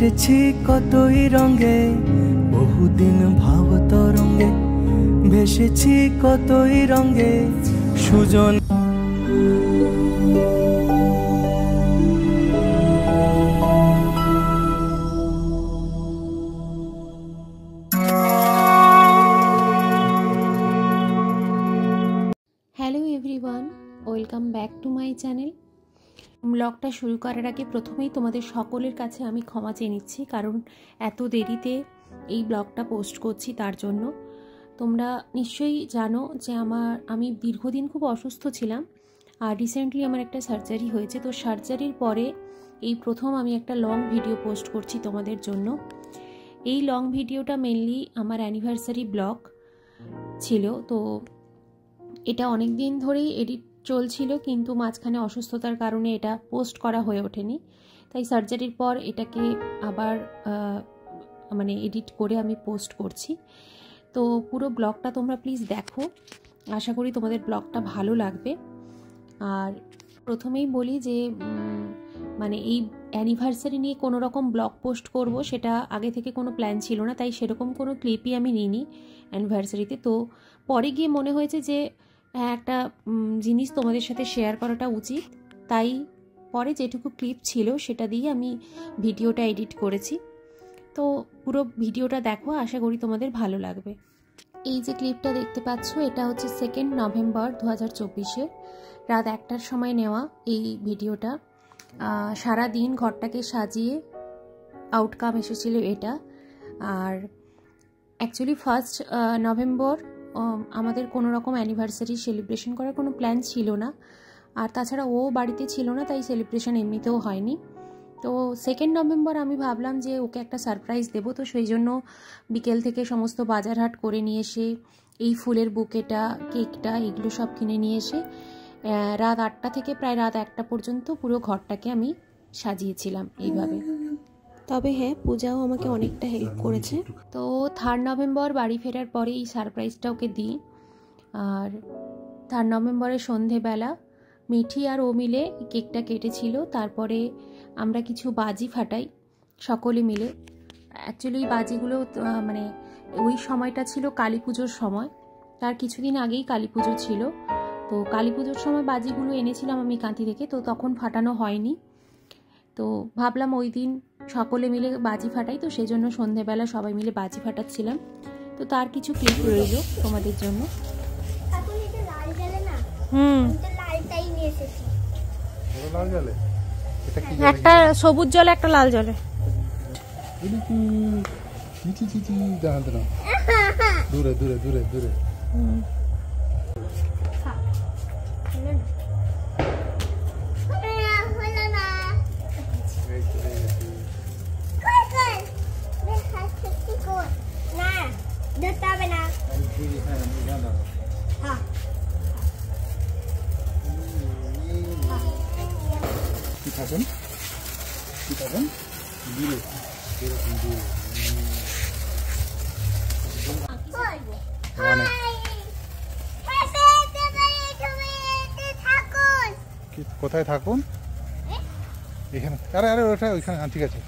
ভেসেছি কতই রঙে, বহুদিন ভাব তরঙ্গে ভেসেছি কতই রঙে সুজন। Hello everyone, welcome back to my channel. ব্লগটা শুরু করার আগে প্রথমেই তোমাদের সকলের কাছে আমি ক্ষমা চেয়ে নিচ্ছি, কারণ এত দেরিতে এই ব্লগটা পোস্ট করছি তার জন্য। তোমরা নিশ্চয়ই জানো যে আমি দীর্ঘদিন খুব অসুস্থ ছিলাম, আর রিসেন্টলি আমার একটা সার্জারি হয়েছে। তো সার্জারির পরে এই প্রথম আমি একটা লং ভিডিও পোস্ট করছি তোমাদের জন্য। এই লং ভিডিওটা মেনলি আমার অ্যানিভার্সারি ব্লগ ছিল। তো এটা অনেক দিন ধরেই এডিট চলছিল, কিন্তু মাঝখানে অসুস্থতার কারণে এটা পোস্ট করা হয়ে ওঠেনি। তাই সার্জারির পর এটাকে আবার এডিট করে আমি পোস্ট করছি। তো পুরো ব্লগটা তোমরা প্লিজ দেখো, আশা করি তোমাদের ব্লগটা ভালো লাগবে। আর প্রথমেই বলি যে এই অ্যানিভার্সারি নিয়ে কোনো রকম ব্লগ পোস্ট করব সেটা আগে থেকে কোনো প্ল্যান ছিল না, তাই সেরকম কোনো ক্লিপই আমি নিইনি অ্যানিভার্সারিতে। তো পরে গিয়ে মনে হয়েছে যে একটা জিনিস তোমাদের সাথে শেয়ার করাটা উচিত, তাই পরে যেটুকু ক্লিপ ছিল সেটা দিয়ে আমি ভিডিওটা এডিট করেছি। তো পুরো ভিডিওটা দেখো, আশা করি তোমাদের ভালো লাগবে। এই যে ক্লিপটা দেখতে পাচ্ছ, এটা হচ্ছে 2 নভেম্বর 2024 রাত 1টার সময় নেওয়া এই ভিডিওটা। সারা দিন ঘরটাকে সাজিয়ে আউটকাম এসেছিল এটা। আর অ্যাকচুয়ালি 1 নভেম্বর আমাদের কোনো রকম অ্যানিভার্সারি সেলিব্রেশন করার কোনো প্ল্যান ছিল না, আর তাছাড়া ও বাড়িতে ছিল না, তাই সেলিব্রেশন এমনিতেও হয়নি। তো 2 নভেম্বর আমি ভাবলাম যে ওকে একটা সারপ্রাইজ দেবো। তো সেই জন্য বিকেল থেকে সমস্ত বাজারহাট করে নিয়ে এসে এই ফুলের বুকেটা, কেকটা, এগুলো সব কিনে নিয়ে এসে রাত 8টা থেকে প্রায় রাত 1টা পর্যন্ত পুরো ঘরটাকে আমি সাজিয়েছিলাম এইভাবে। তবে হ্যাঁ, পূজাও আমাকে অনেকটা হেল্প করেছে। তো 3 নভেম্বর বাড়ি ফেরার পরে এই সারপ্রাইজটা ওকে দিই। আর 3 নভেম্বরের সন্ধেবেলা মিঠি আর ও মিলে কেকটা কেটেছিল। তারপরে আমরা কিছু বাজি ফাটাই সকলে মিলে। অ্যাকচুয়ালি বাজিগুলো ওই সময়টা ছিল কালী পুজোর সময়, তার কিছুদিন আগেই কালী পুজো ছিল। তো কালী পুজোর সময় বাজিগুলো এনেছিলাম আমি কাঁথি থেকে, তো তখন ফাটানো হয়নি। তো ভাবলাম ওই দিন সকলে মিলে বাজি ফাটাই, তো সেই জন্য সন্ধেবেলা সবাই মিলে বাজি ফাটাচ্ছিলাম। তো তার কিছু ক্লিপ রইল তোমাদের জন্য। একটা সবুজ জলে, একটা লাল জলে। দূরে দূরে দূরে দূরে কোথায় থাকুন? এখানে। আরে আরে ওটা ওইখানে। ঠিক আছে।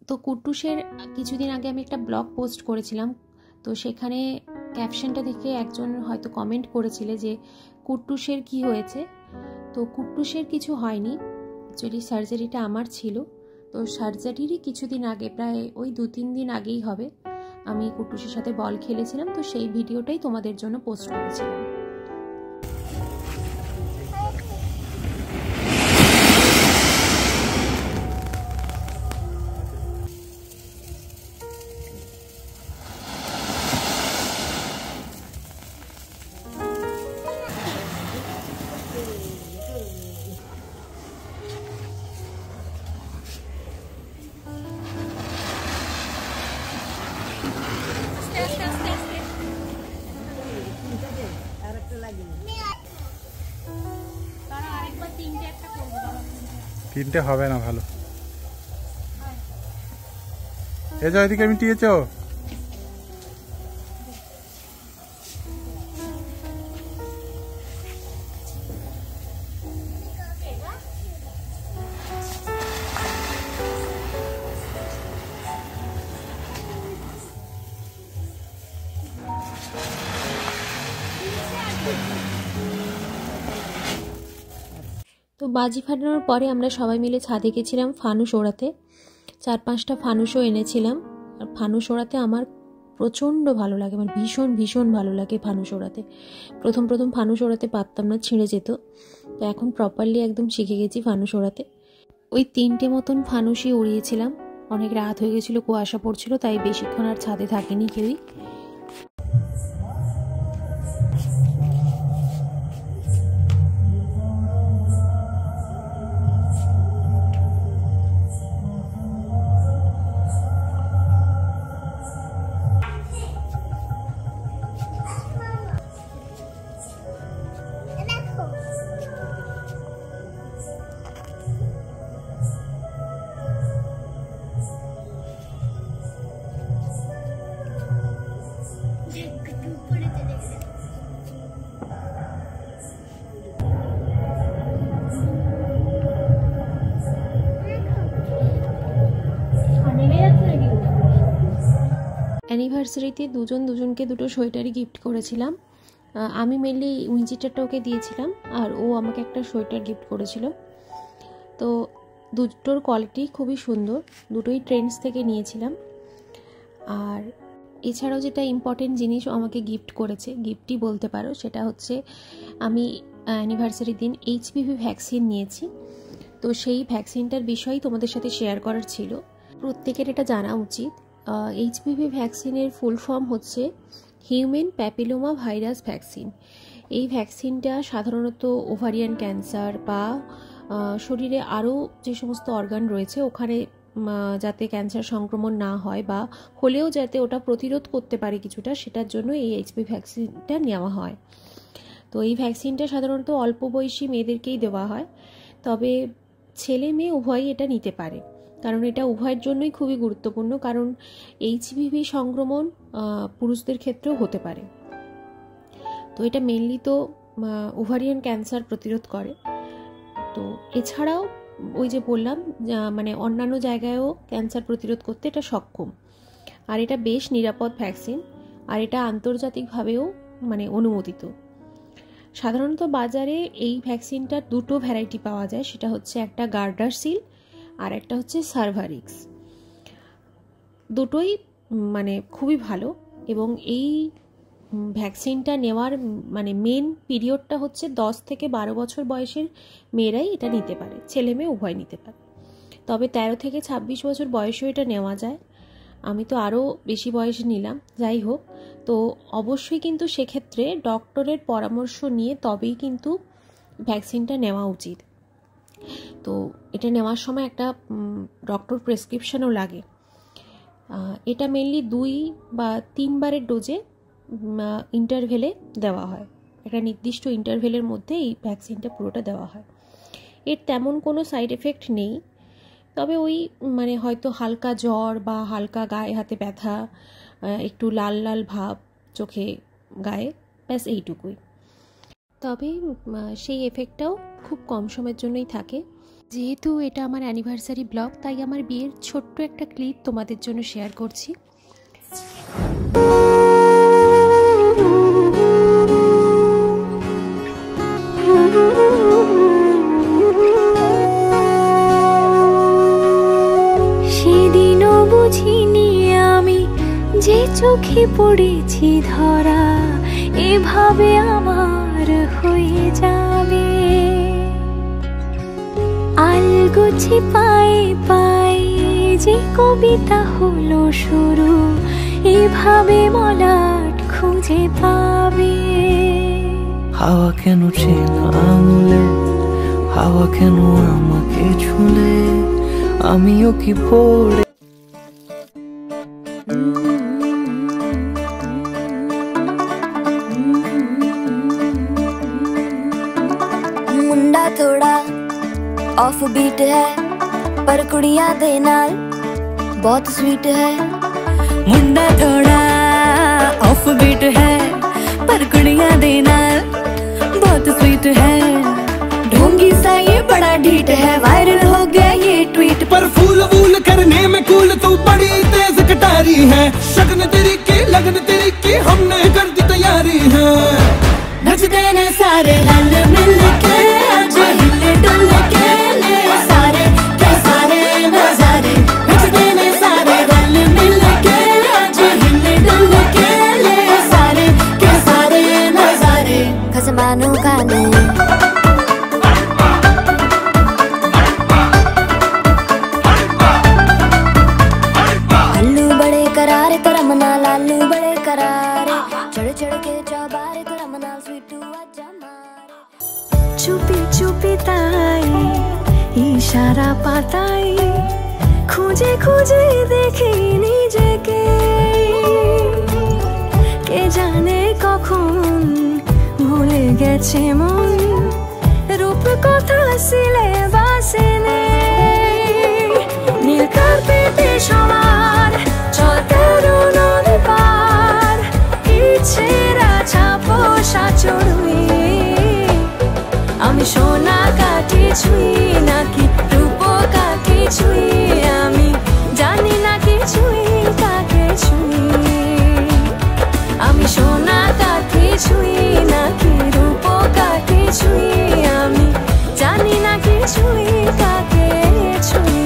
তো কুট্টুসের কিছুদিন আগে আমি একটা ব্লগ পোস্ট করেছিলাম, তো সেখানে ক্যাপশনটা দেখে একজন হয়তো কমেন্ট করেছিলে যে কুট্টুসের কি হয়েছে। তো কুট্টুসের কিছু হয়নি, অ্যাকচুয়ালি সার্জারিটা আমার ছিল। তো সার্জারিরই কিছুদিন আগে, প্রায় ওই 2-3 দিন আগেই হবে, আমি কুট্টুসের সাথে বল খেলেছিলাম। তো সেই ভিডিওটাই তোমাদের জন্য পোস্ট করেছিলাম। তিনটে হবে না, ভালো। এই যাও, এদিকে মিটিয়েছ। বাজি ফাটানোর পরে আমরা সবাই মিলে ছাদে গেছিলাম ফানুস ওড়াতে। 4-5টা ফানুসও এনেছিলাম। আর ফানুস ওড়াতে আমার প্রচণ্ড ভালো লাগে, আমার ভীষণ ভীষণ ভালো লাগে ফানুস ওড়াতে। প্রথম ফানুস ওড়াতে পারতাম না, ছিঁড়ে যেত। তো এখন প্রপারলি একদম শিখে গেছি ফানুস ওড়াতে। ওই 3টে মতন ফানুসই উড়িয়েছিলাম। অনেক রাত হয়ে গেছিলো, কুয়াশা পড়ছিল, তাই বেশিক্ষণ আর ছাদে থাকেনি কেউই। অ্যানিভার্সারিতে দুজনকে দুটো সোয়েটারই গিফট করেছিলাম। আমি মেনলি উইঞ্চিটারটা ওকে দিয়েছিলাম, আর ও আমাকে একটা সোয়েটার গিফট করেছিল। তো দুটোর কোয়ালিটি খুবই সুন্দর, দুটোই ট্রেন্ডস থেকে নিয়েছিলাম। আর এছাড়াও যেটা ইম্পর্টেন্ট জিনিস ও আমাকে গিফট করেছে, গিফটই বলতে পারো, সেটা হচ্ছে আমি অ্যানিভার্সারির দিন HPV ভ্যাকসিন নিয়েছি। তো সেই ভ্যাকসিনটার বিষয়ই তোমাদের সাথে শেয়ার করার ছিল। প্রত্যেকের এটা জানা উচিত। HPV ভ্যাকসিনের ফুল ফর্ম হচ্ছে হিউম্যান প্যাপিলোমা ভাইরাস ভ্যাকসিন। এই ভ্যাকসিনটা সাধারণত ওভারিয়ান ক্যান্সার বা শরীরে আরও যে সমস্ত অর্গান রয়েছে ওখানে যাতে ক্যান্সার সংক্রমণ না হয়, বা হলেও যাতে ওটা প্রতিরোধ করতে পারে কিছুটা, সেটার জন্য এই HPV ভ্যাকসিনটা নেওয়া হয়। তো এই ভ্যাকসিনটা সাধারণত অল্প বয়সী মেয়েদেরকেই দেওয়া হয়, তবে ছেলে মেয়ে উভয়ই এটা নিতে পারে, কারণ এটা উভয়ের জন্যই খুবই গুরুত্বপূর্ণ। কারণ HPV সংক্রমণ পুরুষদের ক্ষেত্রেও হতে পারে। তো এটা মেনলি তো ওভারিয়ান ক্যান্সার প্রতিরোধ করে। তো এছাড়াও ওই যে বললাম, মানে অন্যান্য জায়গায়ও ক্যান্সার প্রতিরোধ করতে এটা সক্ষম। আর এটা বেশ নিরাপদ ভ্যাকসিন, আর এটা আন্তর্জাতিকভাবেও মানে অনুমোদিত। সাধারণত বাজারে এই ভ্যাকসিনটার দুটো ভ্যারাইটি পাওয়া যায়, সেটা হচ্ছে একটা গার্ডারসিল আর একটা হচ্ছে সার্ভারিক্স। দুটোই মানে খুবই ভালো, এবং এই ভ্যাকসিনটা নেওয়ার মানে মেন পিরিয়ডটা হচ্ছে 10 থেকে 12 বছর বয়সের মেয়েরাই এটা নিতে পারে, ছেলে মেয়ে উভয় নিতে পারে। তবে 13 থেকে 26 বছর বয়সেও এটা নেওয়া যায়। আমি তো আরও বেশি বয়সে নিলাম, যাই হোক। তো অবশ্যই কিন্তু সেক্ষেত্রে ডক্টরের পরামর্শ নিয়ে তবেই কিন্তু ভ্যাকসিনটা নেওয়া উচিত। তো এটা নেওয়ার সময় একটা ডক্টর প্রেসক্রিপশনও লাগে। এটা মেনলি 2 বা 3 বারের ডোজে ইন্টারভেলে দেওয়া হয়। একটা নির্দিষ্ট ইন্টারভেলের মধ্যে এই ভ্যাকসিনটা পুরোটা দেওয়া হয়। এর তেমন কোনো সাইড এফেক্ট নেই, তবে ওই মানে হয়তো হালকা জ্বর বা হালকা গায়ে হাতে ব্যথা, একটু লাল লাল ভাব চোখে গায়ে, ব্যাস এইটুকুই। তবে সেই এফেক্টটাও খুব কম সময়ের জন্যই থাকে। যেহেতু এটা আমার অ্যানিভার্সারি ব্লগ, তাই আমার বিয়ের ছোট্ট একটা ক্লিপ তোমাদের জন্য শেয়ার করছি। সেদিনও বুঝিনি আমি যে চোখে পড়েছি ধরা, এভাবে আমার হয়ে যাবে। আলগোছে পায়ে পায়ে যে কবিতা হলো শুরু, এভাবে মলাট খুঁজে পাবে। হাওয়া কেন চেনা আঙুলে, হাওয়া কেন আমাকে ছুলে, আমিও কি পড়ে मुंडा थोड़ा ऑफ बीट है पर कुड़ियां दे नाल बहुत स्वीट है। मुंडा थोड़ा ऑफ बीट है पर कुड़ियां दे नाल बहुत स्वीट है। ढोंगी सा ये बड़ा ढीठ है, वायरल हो गया ये ट्वीट पर फूल वूल करने में कूल तू बड़ी तेज कटारी है। शगन तेरी की लगन तेरी की हमने कर दी तैयारी है। नचते ने सारे रल मिल के आज हिले डुल সারা পাতায় খুঁজে খুঁজে দেখি নিজেকে, কে জানে কখন ভুলে গেছে মন রূপ কথা সিলেবাসে নেই। নীল কার্পেটে সবার চলতে নদ পার, ইচ্ছেরা ছাপোষা চড়ুই। আমি সোনা কাঠি ছুঁই নাকি রূপ কাঠি ছুঁই, আমি জানি না কিছুই কাকে ছুঁই। আমি সোনা কাঠি ছুঁই নাকি রূপ কাঠি ছুঁই, আমি জানি না কিছুই কাকে ছুঁই।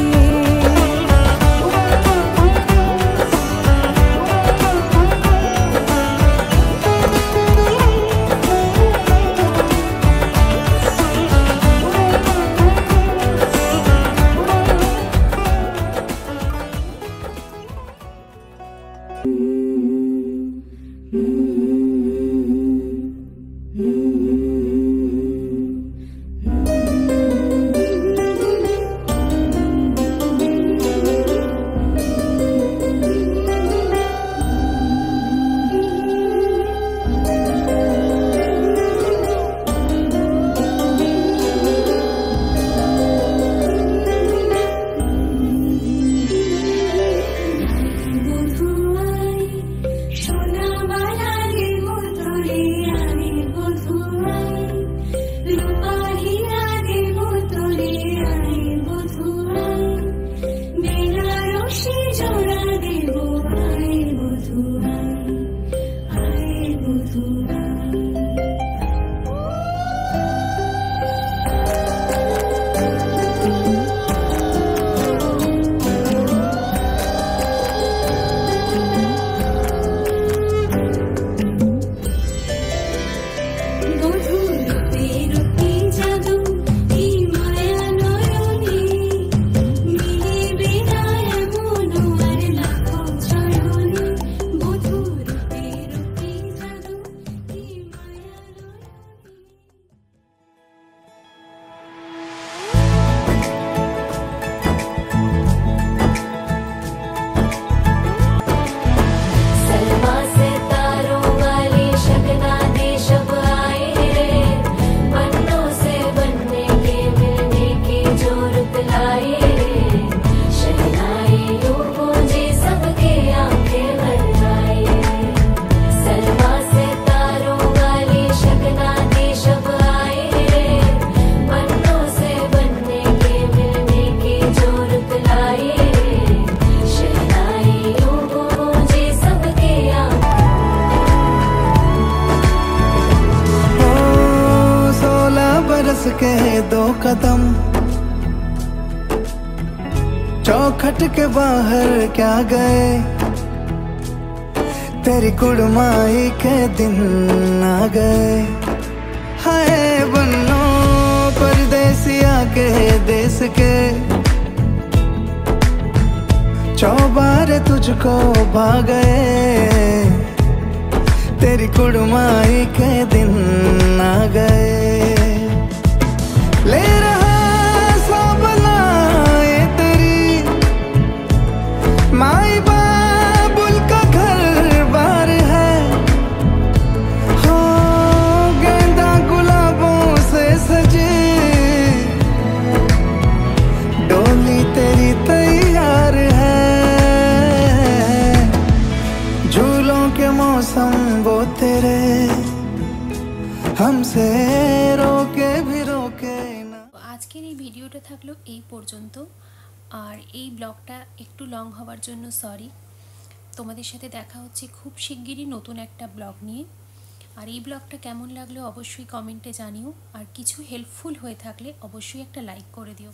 के 2 कदम चौखट के बाहर क्या गए, तेरी कुड़माई के दिन आ गए। हाय बन्नो परदेसिया के देश के, चौबारे तुझको भा गए, तेरी कुड़माई के दिन आ गए। ले रहा सब लाए तेरी माई बाबुल का घर बार है, हो गेंदा गुलाबों से सजे डोली तेरी तैयार है। झूलों के मौसम वो तेरे हमसे रोके भी रोके ना। আজকের এই ভিডিওটা থাকলো এই পর্যন্ত, আর এই ব্লগটা একটু লং হওয়ার জন্য সরি। তোমাদের সাথে দেখা হচ্ছে খুব শিগগিরই নতুন একটা ব্লগ নিয়ে। আর এই ব্লগটা কেমন লাগলো অবশ্যই কমেন্টে জানিও, আর কিছু হেল্পফুল হয়ে থাকলে অবশ্যই একটা লাইক করে দিও।